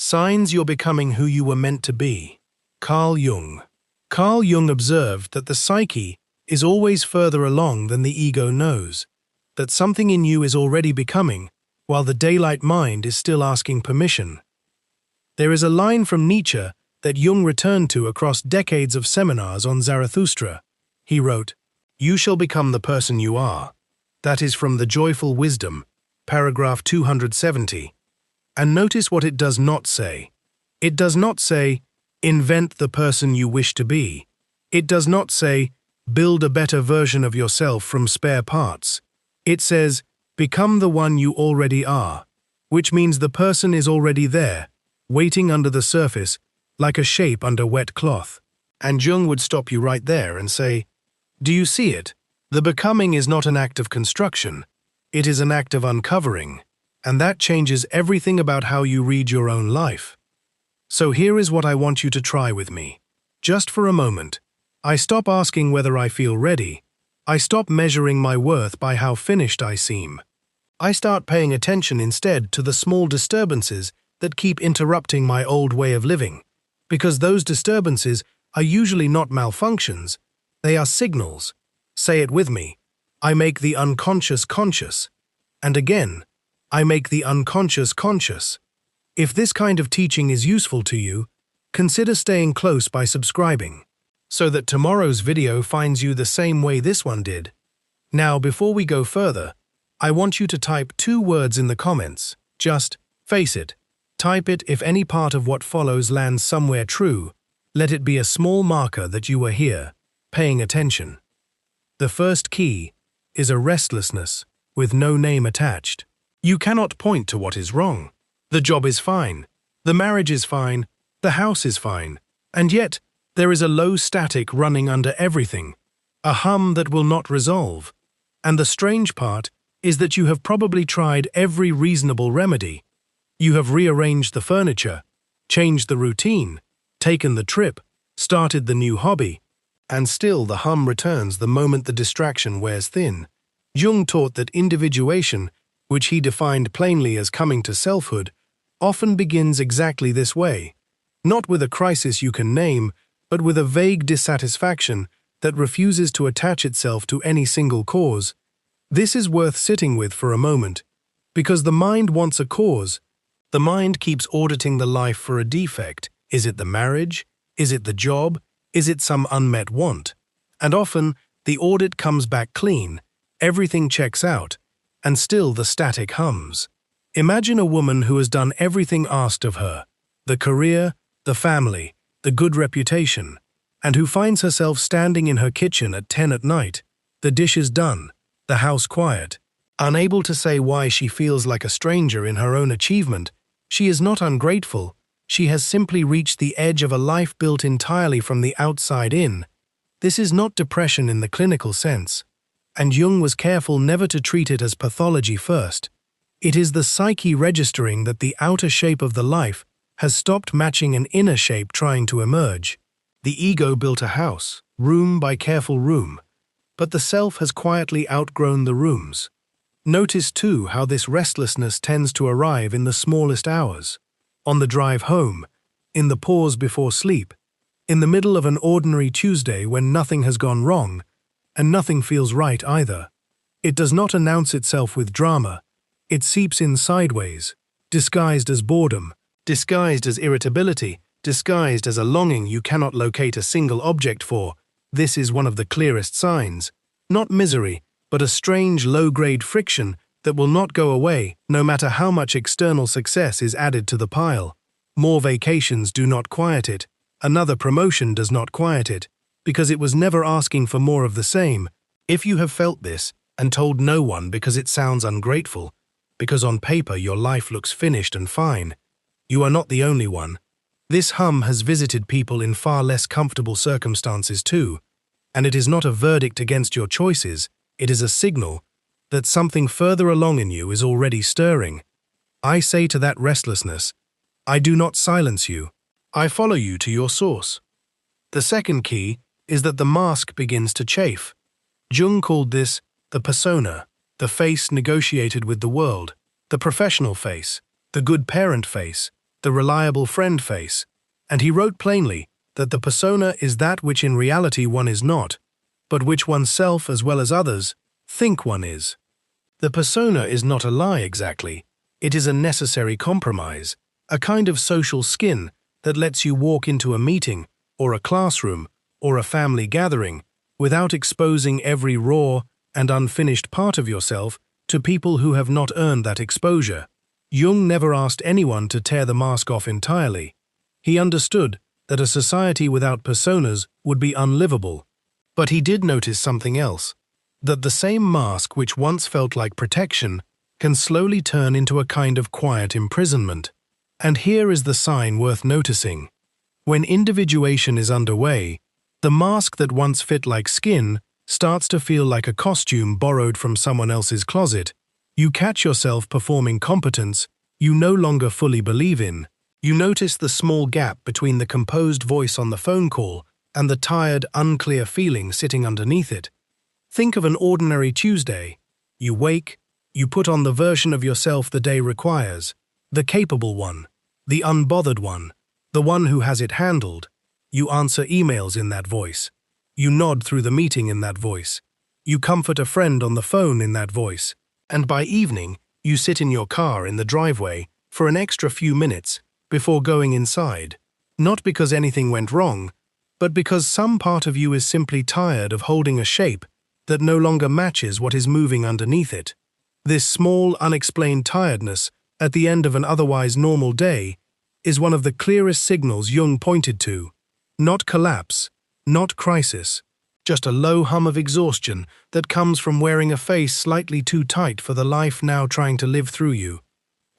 Signs you're becoming who you were meant to be. Carl Jung. Carl Jung observed that the psyche is always further along than the ego knows, that something in you is already becoming, while the daylight mind is still asking permission. There is a line from Nietzsche that Jung returned to across decades of seminars on Zarathustra. He wrote, "You shall become the person you are." That is from The Joyful Wisdom, paragraph 270. And notice what it does not say. It does not say, invent the person you wish to be. It does not say, build a better version of yourself from spare parts. It says, become the one you already are, which means the person is already there, waiting under the surface, like a shape under wet cloth. And Jung would stop you right there and say, do you see it? The becoming is not an act of construction. It is an act of uncovering. And that changes everything about how you read your own life. So here is what I want you to try with me. Just for a moment, I stop asking whether I feel ready. I stop measuring my worth by how finished I seem. I start paying attention instead to the small disturbances that keep interrupting my old way of living, because those disturbances are usually not malfunctions, they are signals. Say it with me. I make the unconscious conscious. And again, I make the unconscious conscious. If this kind of teaching is useful to you, consider staying close by subscribing, so that tomorrow's video finds you the same way this one did. Now, before we go further, I want you to type 2 words in the comments. Just face it. Type it if any part of what follows lands somewhere true. Let it be a small marker that you were here, paying attention. The first key is a restlessness with no name attached. You cannot point to what is wrong. The job is fine, the marriage is fine, the house is fine, and yet there is a low static running under everything, a hum that will not resolve. And the strange part is that you have probably tried every reasonable remedy. You have rearranged the furniture, changed the routine, taken the trip, started the new hobby, and still the hum returns the moment the distraction wears thin. Jung taught that individuation, which he defined plainly as coming to selfhood, often begins exactly this way, not with a crisis you can name, but with a vague dissatisfaction that refuses to attach itself to any single cause. This is worth sitting with for a moment, because the mind wants a cause. The mind keeps auditing the life for a defect. Is it the marriage? Is it the job? Is it some unmet want? And often, the audit comes back clean, everything checks out, and still the static hums. Imagine a woman who has done everything asked of her, the career, the family, the good reputation, and who finds herself standing in her kitchen at 10 at night, the dishes done, the house quiet. Unable to say why she feels like a stranger in her own achievement, she is not ungrateful, she has simply reached the edge of a life built entirely from the outside in. This is not depression in the clinical sense, and Jung was careful never to treat it as pathology first. It is the psyche registering that the outer shape of the life has stopped matching an inner shape trying to emerge. The ego built a house, room by careful room, but the self has quietly outgrown the rooms. Notice too how this restlessness tends to arrive in the smallest hours, on the drive home, in the pause before sleep, in the middle of an ordinary Tuesday when nothing has gone wrong, and nothing feels right either. It does not announce itself with drama. It seeps in sideways, disguised as boredom, disguised as irritability, disguised as a longing you cannot locate a single object for. This is one of the clearest signs. Not misery, but a strange low-grade friction that will not go away no matter how much external success is added to the pile. More vacations do not quiet it. Another promotion does not quiet it, because it was never asking for more of the same. If you have felt this and told no one because it sounds ungrateful, because on paper your life looks finished and fine, you are not the only one. This hum has visited people in far less comfortable circumstances too, and it is not a verdict against your choices, it is a signal that something further along in you is already stirring. I say to that restlessness, I do not silence you, I follow you to your source. The second key is that the mask begins to chafe. Jung called this the persona, the face negotiated with the world, the professional face, the good parent face, the reliable friend face, and he wrote plainly that the persona is that which in reality one is not, but which oneself as well as others think one is. The persona is not a lie exactly, it is a necessary compromise, a kind of social skin that lets you walk into a meeting, or a classroom, or a family gathering, without exposing every raw and unfinished part of yourself to people who have not earned that exposure. Jung never asked anyone to tear the mask off entirely. He understood that a society without personas would be unlivable. But he did notice something else, that the same mask which once felt like protection can slowly turn into a kind of quiet imprisonment. And here is the sign worth noticing. When individuation is underway, the mask that once fit like skin starts to feel like a costume borrowed from someone else's closet. You catch yourself performing competence you no longer fully believe in. You notice the small gap between the composed voice on the phone call and the tired, unclear feeling sitting underneath it. Think of an ordinary Tuesday. You wake, you put on the version of yourself the day requires, the capable one, the unbothered one, the one who has it handled. You answer emails in that voice. You nod through the meeting in that voice. You comfort a friend on the phone in that voice. And by evening, you sit in your car in the driveway for an extra few minutes before going inside. Not because anything went wrong, but because some part of you is simply tired of holding a shape that no longer matches what is moving underneath it. This small, unexplained tiredness at the end of an otherwise normal day is one of the clearest signals Jung pointed to. Not collapse, not crisis, just a low hum of exhaustion that comes from wearing a face slightly too tight for the life now trying to live through you.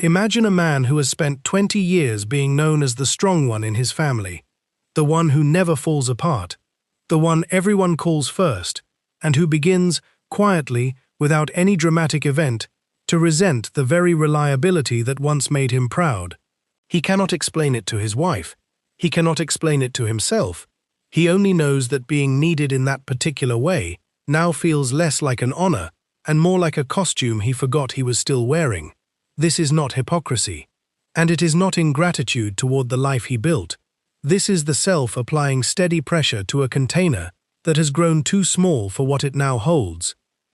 Imagine a man who has spent 20 years being known as the strong one in his family, the one who never falls apart, the one everyone calls first, and who begins, quietly, without any dramatic event, to resent the very reliability that once made him proud. He cannot explain it to his wife. He cannot explain it to himself. He only knows that being needed in that particular way now feels less like an honor and more like a costume he forgot he was still wearing. This is not hypocrisy, and it is not ingratitude toward the life he built. This is the self applying steady pressure to a container that has grown too small for what it now holds.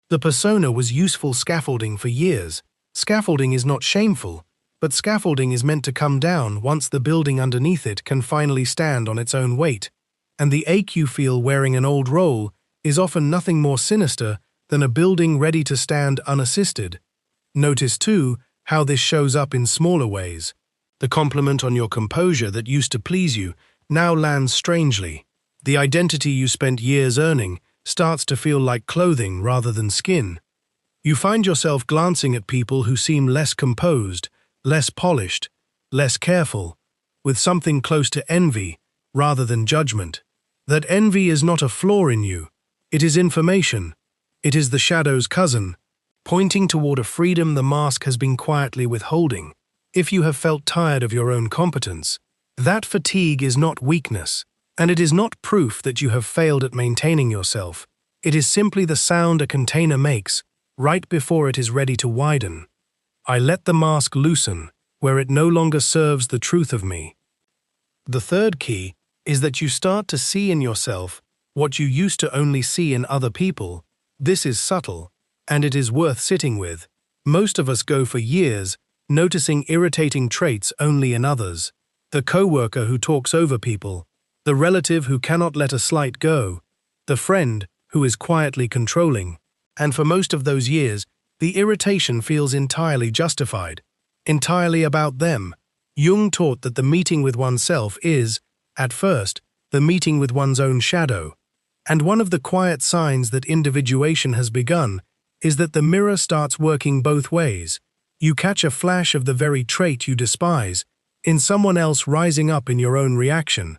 The persona was useful scaffolding for years. Scaffolding is not shameful, but scaffolding is meant to come down once the building underneath it can finally stand on its own weight. And the ache you feel wearing an old role is often nothing more sinister than a building ready to stand unassisted. Notice, too, how this shows up in smaller ways. The compliment on your composure that used to please you now lands strangely. The identity you spent years earning starts to feel like clothing rather than skin. You find yourself glancing at people who seem less composed, less polished, less careful, with something close to envy rather than judgment. That envy is not a flaw in you. It is information. It is the shadow's cousin, pointing toward a freedom the mask has been quietly withholding. If you have felt tired of your own competence, that fatigue is not weakness, and it is not proof that you have failed at maintaining yourself. It is simply the sound a container makes right before it is ready to widen. I let the mask loosen where it no longer serves the truth of me. The third key is that you start to see in yourself what you used to only see in other people. This is subtle, and it is worth sitting with. Most of us go for years noticing irritating traits only in others. The coworker who talks over people, the relative who cannot let a slight go, the friend who is quietly controlling. And for most of those years, the irritation feels entirely justified, entirely about them. Jung taught that the meeting with oneself is, at first, the meeting with one's own shadow. And one of the quiet signs that individuation has begun is that the mirror starts working both ways. You catch a flash of the very trait you despise in someone else rising up in your own reaction.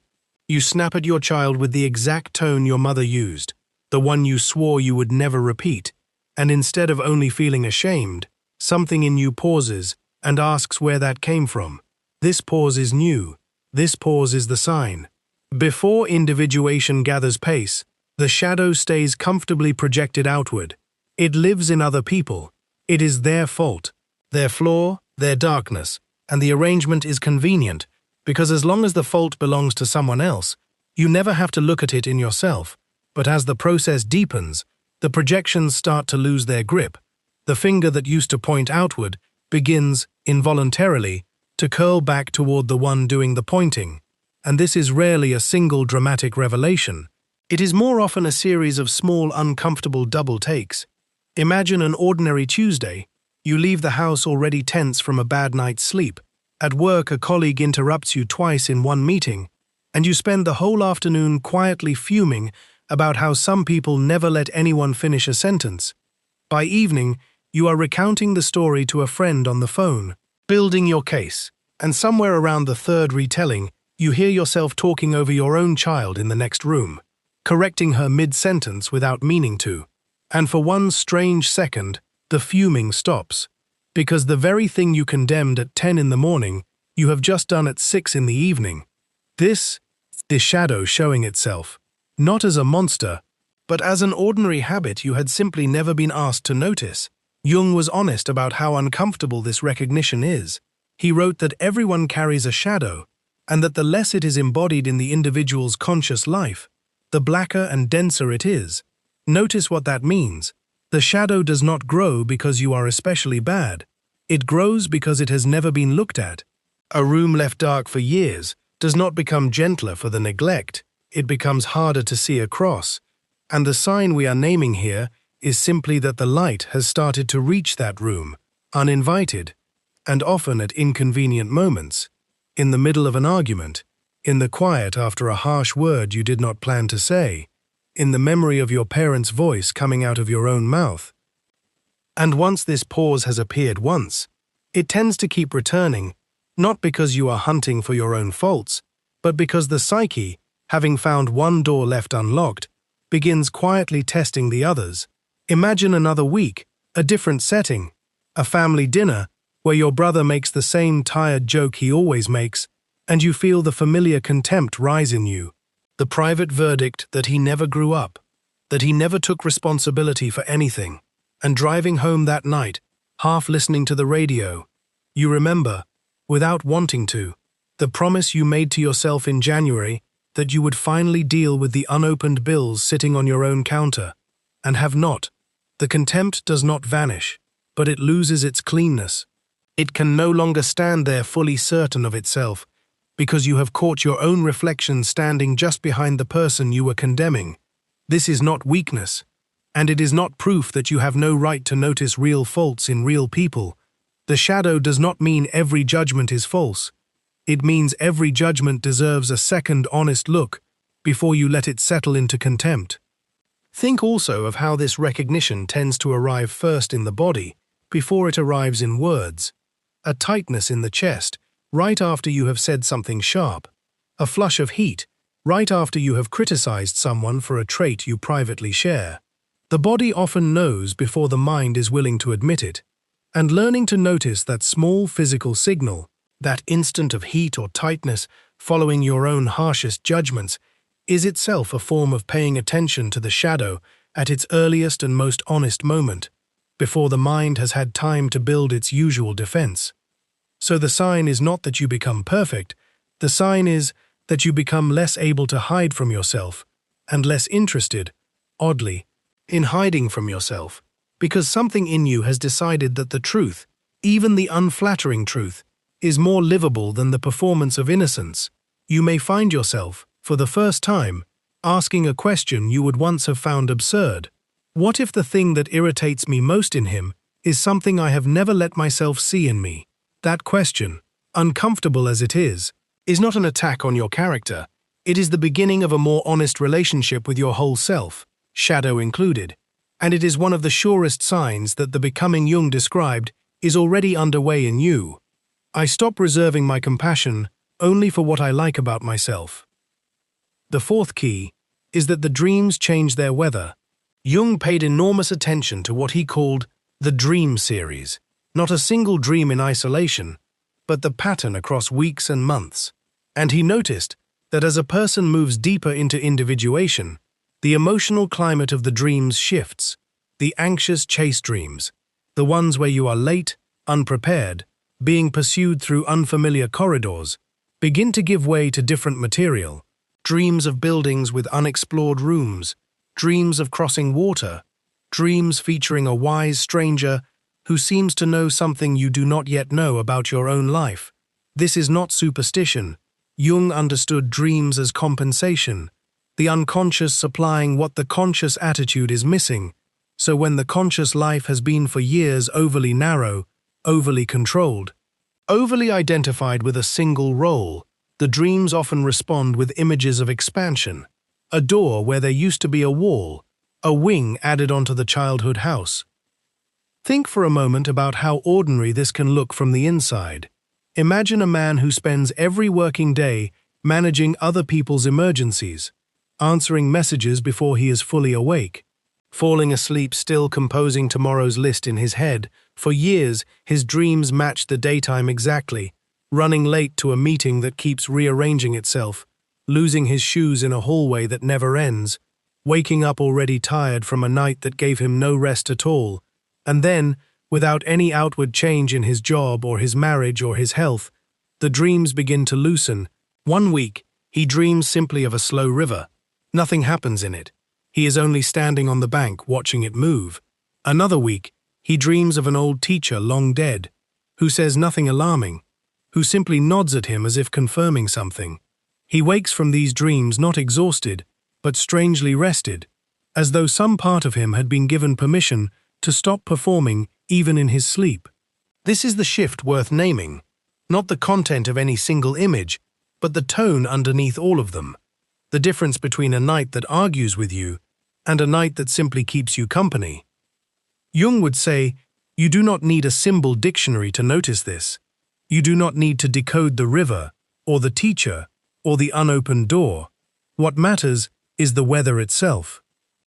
You snap at your child with the exact tone your mother used, the one you swore you would never repeat, and instead of only feeling ashamed, something in you pauses and asks where that came from. This pause is new. This pause is the sign. Before individuation gathers pace, the shadow stays comfortably projected outward. It lives in other people. It is their fault, their flaw, their darkness. and the arrangement is convenient, because as long as the fault belongs to someone else, you never have to look at it in yourself. But as the process deepens, the projections start to lose their grip. The finger that used to point outward begins, involuntarily, to curl back toward the one doing the pointing. And this is rarely a single dramatic revelation. It is more often a series of small, uncomfortable double takes. Imagine an ordinary Tuesday. You leave the house already tense from a bad night's sleep. At work, a colleague interrupts you twice in one meeting, and you spend the whole afternoon quietly fuming about how some people never let anyone finish a sentence. By evening, you are recounting the story to a friend on the phone, building your case, and somewhere around the third retelling, you hear yourself talking over your own child in the next room, correcting her mid-sentence without meaning to. And for one strange second, the fuming stops, because the very thing you condemned at 10 in the morning, you have just done at 6 in the evening. This shadow showing itself, not as a monster, but as an ordinary habit you had simply never been asked to notice. Jung was honest about how uncomfortable this recognition is. He wrote that everyone carries a shadow, and that the less it is embodied in the individual's conscious life, the blacker and denser it is. Notice what that means. The shadow does not grow because you are especially bad. It grows because it has never been looked at. A room left dark for years does not become gentler for the neglect. It becomes harder to see across. And the sign we are naming here is simply that the light has started to reach that room, uninvited, and often at inconvenient moments, in the middle of an argument, in the quiet after a harsh word you did not plan to say, in the memory of your parents' voice coming out of your own mouth. And once this pause has appeared once, it tends to keep returning, not because you are hunting for your own faults, but because the psyche, having found one door left unlocked, begins quietly testing the others. Imagine another week, a different setting, a family dinner where your brother makes the same tired joke he always makes, and you feel the familiar contempt rise in you, the private verdict that he never grew up, that he never took responsibility for anything. And driving home that night, half listening to the radio, you remember, without wanting to, the promise you made to yourself in January that you would finally deal with the unopened bills sitting on your own counter, and have not. The contempt does not vanish, but it loses its cleanness. It can no longer stand there fully certain of itself, because you have caught your own reflection standing just behind the person you were condemning. This is not weakness, and it is not proof that you have no right to notice real faults in real people. The shadow does not mean every judgment is false. It means every judgment deserves a second honest look before you let it settle into contempt. Think also of how this recognition tends to arrive first in the body before it arrives in words. A tightness in the chest right after you have said something sharp. A flush of heat right after you have criticized someone for a trait you privately share. The body often knows before the mind is willing to admit it, and learning to notice that small physical signal, that instant of heat or tightness following your own harshest judgments, is itself a form of paying attention to the shadow at its earliest and most honest moment, before the mind has had time to build its usual defense. So the sign is not that you become perfect, the sign is that you become less able to hide from yourself, and less interested, oddly, in hiding from yourself, because something in you has decided that the truth, even the unflattering truth, is more livable than the performance of innocence. You may find yourself, for the first time, asking a question you would once have found absurd. What if the thing that irritates me most in him is something I have never let myself see in me? That question, uncomfortable as it is not an attack on your character. It is the beginning of a more honest relationship with your whole self, shadow included, and it is one of the surest signs that the becoming Jung described is already underway in you. I stop reserving my compassion only for what I like about myself. The fourth key is that the dreams change their weather. Jung paid enormous attention to what he called the dream series, not a single dream in isolation, but the pattern across weeks and months. And he noticed that as a person moves deeper into individuation, the emotional climate of the dreams shifts. The anxious chase dreams, the ones where you are late, unprepared, being pursued through unfamiliar corridors, begin to give way to different material. Dreams of buildings with unexplored rooms, dreams of crossing water, dreams featuring a wise stranger who seems to know something you do not yet know about your own life. This is not superstition. Jung understood dreams as compensation, the unconscious supplying what the conscious attitude is missing. So when the conscious life has been for years overly narrow, overly controlled, overly identified with a single role, the dreams often respond with images of expansion. A door where there used to be a wall, a wing added onto the childhood house. Think for a moment about how ordinary this can look from the inside. Imagine a man who spends every working day managing other people's emergencies, answering messages before he is fully awake, falling asleep still composing tomorrow's list in his head. For years, his dreams match the daytime exactly, running late to a meeting that keeps rearranging itself, losing his shoes in a hallway that never ends, waking up already tired from a night that gave him no rest at all, and then, without any outward change in his job or his marriage or his health, the dreams begin to loosen. One week, he dreams simply of a slow river. Nothing happens in it. He is only standing on the bank watching it move. Another week, he dreams of an old teacher long dead, who says nothing alarming, who simply nods at him as if confirming something. He wakes from these dreams not exhausted, but strangely rested, as though some part of him had been given permission to stop performing even in his sleep. This is the shift worth naming, not the content of any single image, but the tone underneath all of them. The difference between a night that argues with you and a night that simply keeps you company. Jung would say, you do not need a symbol dictionary to notice this. You do not need to decode the river, or the teacher, or the unopened door. What matters is the weather itself.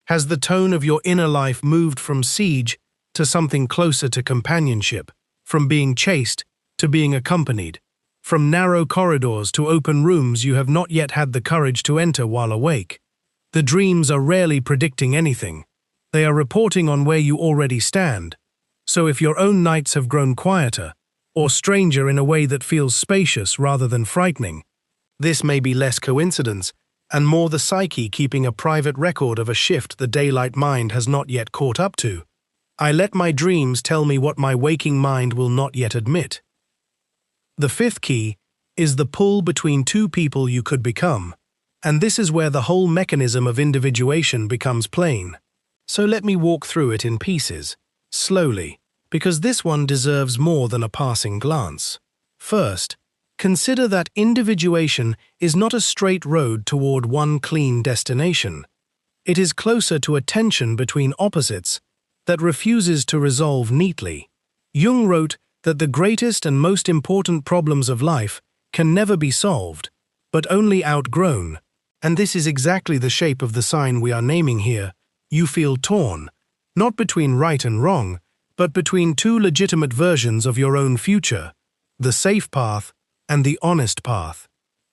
Has the tone of your inner life moved from siege to something closer to companionship, from being chased to being accompanied, from narrow corridors to open rooms you have not yet had the courage to enter while awake? The dreams are rarely predicting anything. They are reporting on where you already stand. So if your own nights have grown quieter, or stranger in a way that feels spacious rather than frightening, this may be less coincidence and more the psyche keeping a private record of a shift the daylight mind has not yet caught up to. I let my dreams tell me what my waking mind will not yet admit. The fifth key is the pull between two people you could become, and this is where the whole mechanism of individuation becomes plain. So let me walk through it in pieces, slowly, because this one deserves more than a passing glance. First, consider that individuation is not a straight road toward one clean destination. It is closer to a tension between opposites that refuses to resolve neatly. Jung wrote that the greatest and most important problems of life can never be solved, but only outgrown. And this is exactly the shape of the sign we are naming here. You feel torn, not between right and wrong, but between two legitimate versions of your own future, the safe path and the honest path,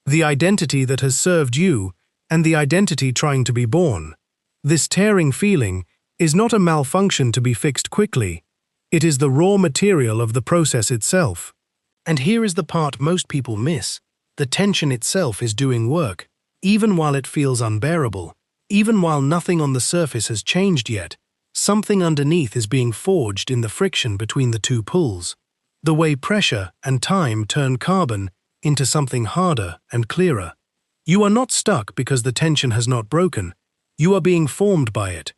the identity that has served you and the identity trying to be born. This tearing feeling is not a malfunction to be fixed quickly. It is the raw material of the process itself. And here is the part most people miss. The tension itself is doing work, even while it feels unbearable, even while nothing on the surface has changed yet. Something underneath is being forged in the friction between the two pulls. The way pressure and time turn carbon into something harder and clearer. You are not stuck because the tension has not broken. You are being formed by it.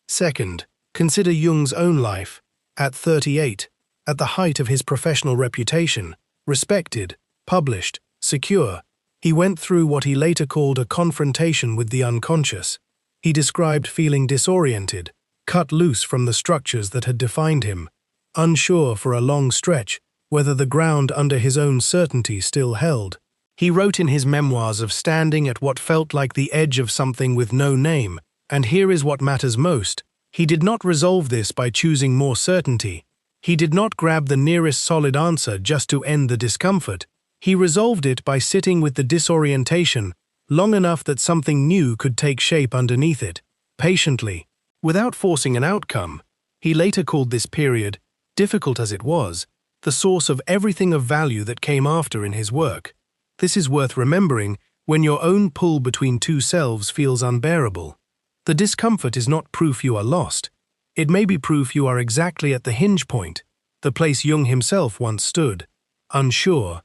Second, consider Jung's own life. At 38, at the height of his professional reputation, respected, published, secure, he went through what he later called a confrontation with the unconscious. He described feeling disoriented, cut loose from the structures that had defined him, unsure for a long stretch whether the ground under his own certainty still held. He wrote in his memoirs of standing at what felt like the edge of something with no name, and here is what matters most. He did not resolve this by choosing more certainty. He did not grab the nearest solid answer just to end the discomfort. He resolved it by sitting with the disorientation long enough that something new could take shape underneath it, patiently, without forcing an outcome. He later called this period, difficult as it was, the source of everything of value that came after in his work. This is worth remembering when your own pull between two selves feels unbearable. The discomfort is not proof you are lost. It may be proof you are exactly at the hinge point, the place Jung himself once stood, unsure,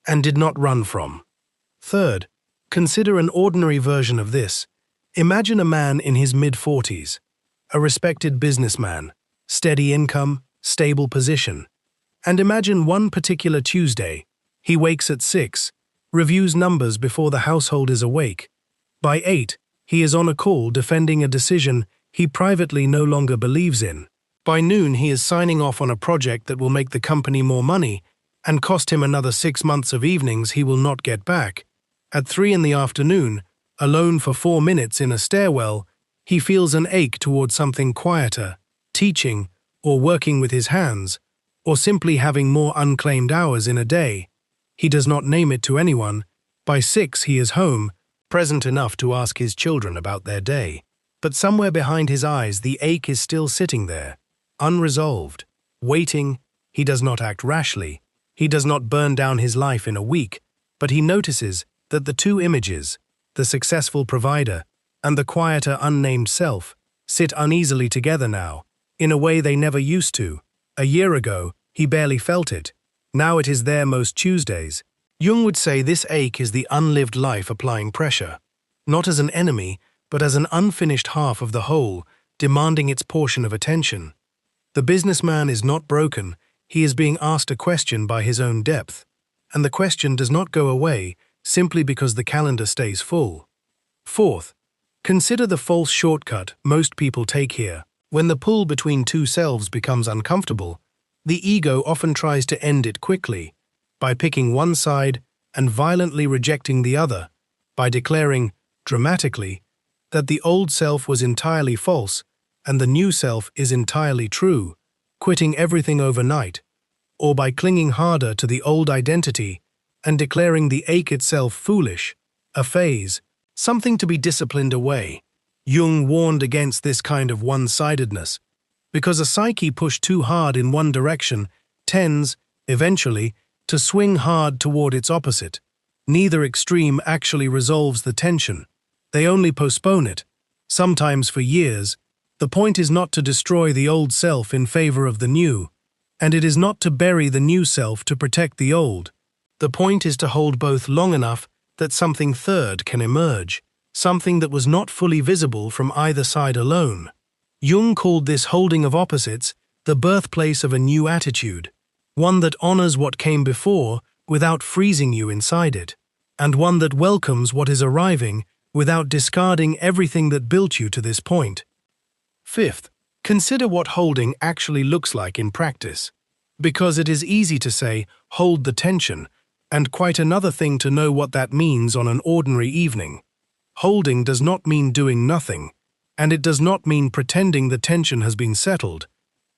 and did not run from. Third, consider an ordinary version of this. Imagine a man in his mid-40s, a respected businessman, steady income, stable position. And imagine one particular Tuesday, he wakes at 6, reviews numbers before the household is awake. By 8, he is on a call defending a decision he privately no longer believes in. By noon, he is signing off on a project that will make the company more money and cost him another 6 months of evenings he will not get back. At 3 in the afternoon, alone for 4 minutes in a stairwell, he feels an ache toward something quieter, teaching or working with his hands, or simply having more unclaimed hours in a day. He does not name it to anyone. By 6 he is home, present enough to ask his children about their day. But somewhere behind his eyes the ache is still sitting there, unresolved, waiting. He does not act rashly. He does not burn down his life in a week, but he notices that the two images, the successful provider and the quieter unnamed self, sit uneasily together now, in a way they never used to. A year ago, he barely felt it. Now it is there most Tuesdays. Jung would say this ache is the unlived life applying pressure, not as an enemy, but as an unfinished half of the whole, demanding its portion of attention. The businessman is not broken, he is being asked a question by his own depth, and the question does not go away simply because the calendar stays full. Fourth, consider the false shortcut most people take here. When the pull between two selves becomes uncomfortable, the ego often tries to end it quickly, by picking one side and violently rejecting the other, by declaring, dramatically, that the old self was entirely false and the new self is entirely true, quitting everything overnight, or by clinging harder to the old identity and declaring the ache itself foolish, a phase, something to be disciplined away. Jung warned against this kind of one-sidedness, because a psyche pushed too hard in one direction tends, eventually, to swing hard toward its opposite. Neither extreme actually resolves the tension. They only postpone it, sometimes for years. The point is not to destroy the old self in favor of the new, and it is not to bury the new self to protect the old. The point is to hold both long enough that something third can emerge, something that was not fully visible from either side alone. Jung called this holding of opposites the birthplace of a new attitude, one that honors what came before without freezing you inside it, and one that welcomes what is arriving without discarding everything that built you to this point. Fifth, consider what holding actually looks like in practice, because it is easy to say, hold the tension, and quite another thing to know what that means on an ordinary evening. Holding does not mean doing nothing, and it does not mean pretending the tension has been settled.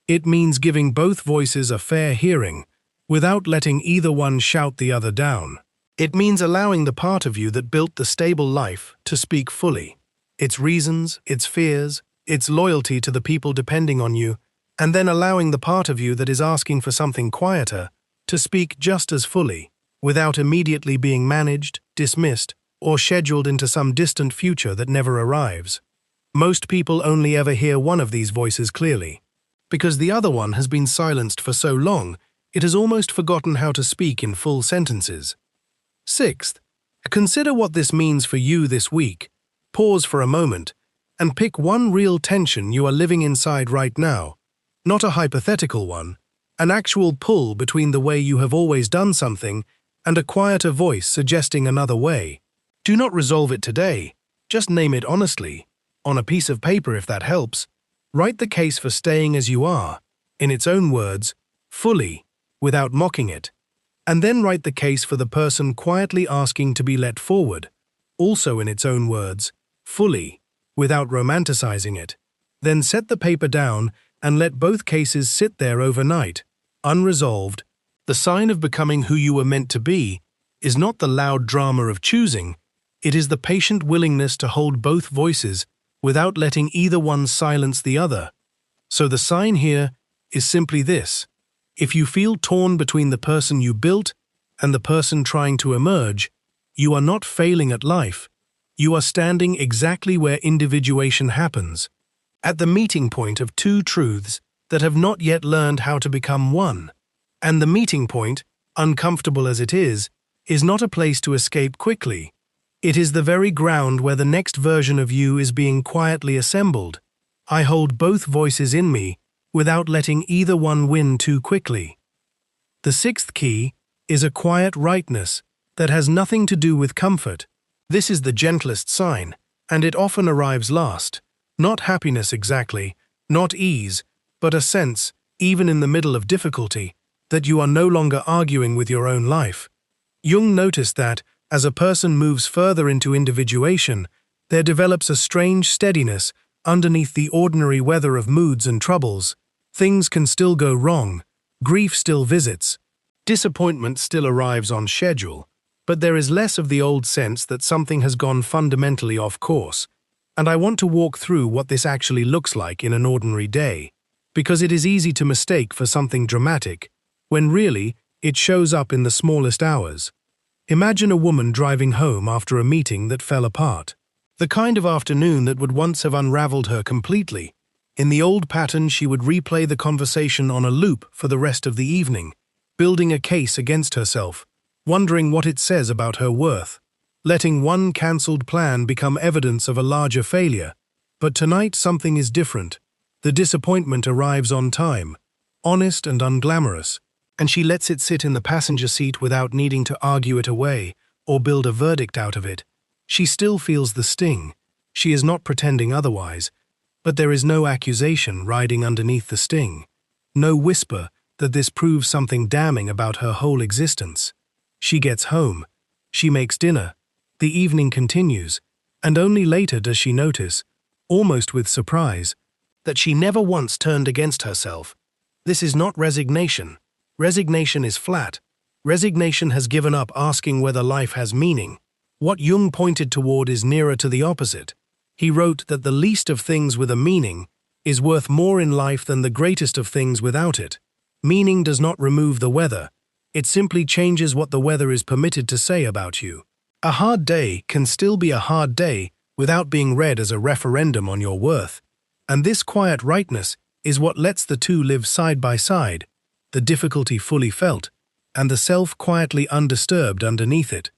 It means giving both voices a fair hearing, without letting either one shout the other down. It means allowing the part of you that built the stable life to speak fully, its reasons, its fears, its loyalty to the people depending on you, and then allowing the part of you that is asking for something quieter to speak just as fully, without immediately being managed, dismissed, or scheduled into some distant future that never arrives. Most people only ever hear one of these voices clearly, because the other one has been silenced for so long it has almost forgotten how to speak in full sentences. Sixth, consider what this means for you this week. Pause for a moment and pick one real tension you are living inside right now, not a hypothetical one, an actual pull between the way you have always done something and a quieter voice suggesting another way. Do not resolve it today, just name it honestly, on a piece of paper if that helps. Write the case for staying as you are, in its own words, fully, without mocking it. And then write the case for the person quietly asking to be let forward, also in its own words, fully, without romanticizing it. Then set the paper down and let both cases sit there overnight, unresolved. The sign of becoming who you were meant to be is not the loud drama of choosing, it is the patient willingness to hold both voices without letting either one silence the other. So the sign here is simply this: If you feel torn between the person you built and the person trying to emerge, you are not failing at life. You are standing exactly where individuation happens, at the meeting point of two truths that have not yet learned how to become one. And the meeting point, uncomfortable as it is not a place to escape quickly. It is the very ground where the next version of you is being quietly assembled. I hold both voices in me without letting either one win too quickly. The sixth key is a quiet rightness that has nothing to do with comfort. This is the gentlest sign, and it often arrives last. Not happiness exactly, not ease, but a sense, even in the middle of difficulty, that you are no longer arguing with your own life. Jung noticed that, as a person moves further into individuation, there develops a strange steadiness underneath the ordinary weather of moods and troubles. Things can still go wrong, grief still visits, disappointment still arrives on schedule, but there is less of the old sense that something has gone fundamentally off course. And I want to walk through what this actually looks like in an ordinary day, because it is easy to mistake for something dramatic, when really it shows up in the smallest hours. Imagine a woman driving home after a meeting that fell apart. The kind of afternoon that would once have unraveled her completely. In the old pattern, she would replay the conversation on a loop for the rest of the evening, building a case against herself, wondering what it says about her worth, letting one cancelled plan become evidence of a larger failure. But tonight something is different. The disappointment arrives on time, honest and unglamorous, and she lets it sit in the passenger seat without needing to argue it away or build a verdict out of it. She still feels the sting. She is not pretending otherwise, but there is no accusation riding underneath the sting, no whisper that this proves something damning about her whole existence. She gets home, she makes dinner, the evening continues, and only later does she notice, almost with surprise, that she never once turned against herself. This is not resignation. Resignation is flat. Resignation has given up asking whether life has meaning. What Jung pointed toward is nearer to the opposite. He wrote that the least of things with a meaning is worth more in life than the greatest of things without it. Meaning does not remove the weather. It simply changes what the weather is permitted to say about you. A hard day can still be a hard day without being read as a referendum on your worth. And this quiet rightness is what lets the two live side by side, the difficulty fully felt, and the self quietly undisturbed underneath it.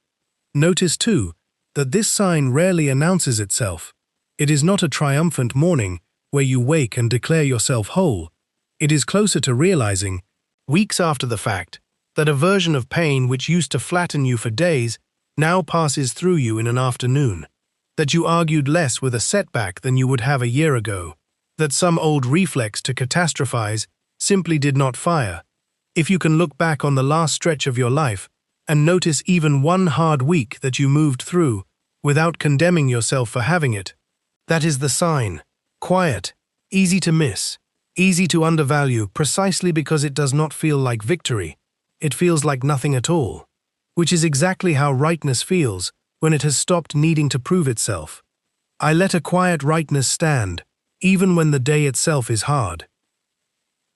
Notice, too, that this sign rarely announces itself. It is not a triumphant morning where you wake and declare yourself whole. It is closer to realizing, weeks after the fact, that a version of pain which used to flatten you for days now passes through you in an afternoon, that you argued less with a setback than you would have a year ago, that some old reflex to catastrophize simply did not fire. If you can look back on the last stretch of your life and notice even one hard week that you moved through without condemning yourself for having it, that is the sign. Quiet, easy to miss, easy to undervalue precisely because it does not feel like victory. It feels like nothing at all, which is exactly how rightness feels when it has stopped needing to prove itself. I let a quiet rightness stand, even when the day itself is hard.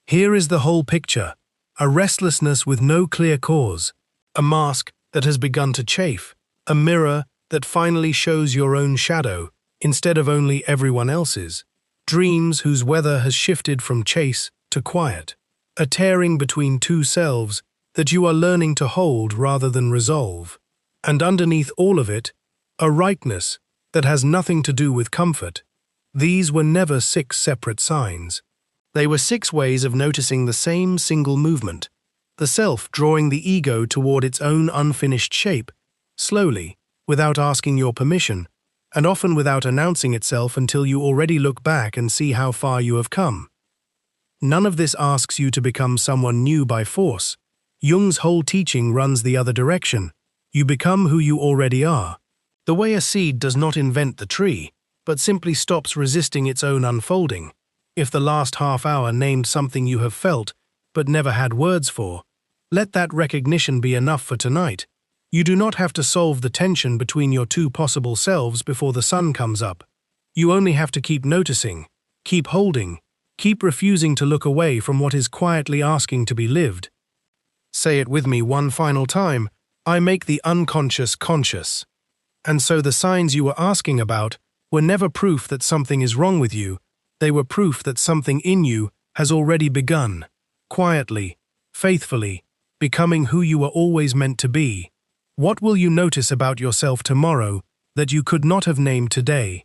Here is the whole picture, a restlessness with no clear cause, a mask that has begun to chafe, a mirror that finally shows your own shadow instead of only everyone else's, dreams whose weather has shifted from chase to quiet, a tearing between two selves that you are learning to hold rather than resolve, and underneath all of it, a rightness that has nothing to do with comfort. These were never 6 separate signs. They were 6 ways of noticing the same single movement, the self drawing the ego toward its own unfinished shape, slowly, without asking your permission, and often without announcing itself until you already look back and see how far you have come. None of this asks you to become someone new by force. Jung's whole teaching runs the other direction. You become who you already are. The way a seed does not invent the tree, but simply stops resisting its own unfolding. If the last half hour named something you have felt, but never had words for, let that recognition be enough for tonight. You do not have to solve the tension between your two possible selves before the sun comes up. You only have to keep noticing, keep holding, Keep refusing to look away from what is quietly asking to be lived. Say it with me one final time. I make the unconscious conscious. And so the signs you were asking about were never proof that something is wrong with you. They were proof that something in you has already begun, quietly, faithfully, becoming who you were always meant to be. What will you notice about yourself tomorrow that you could not have named today?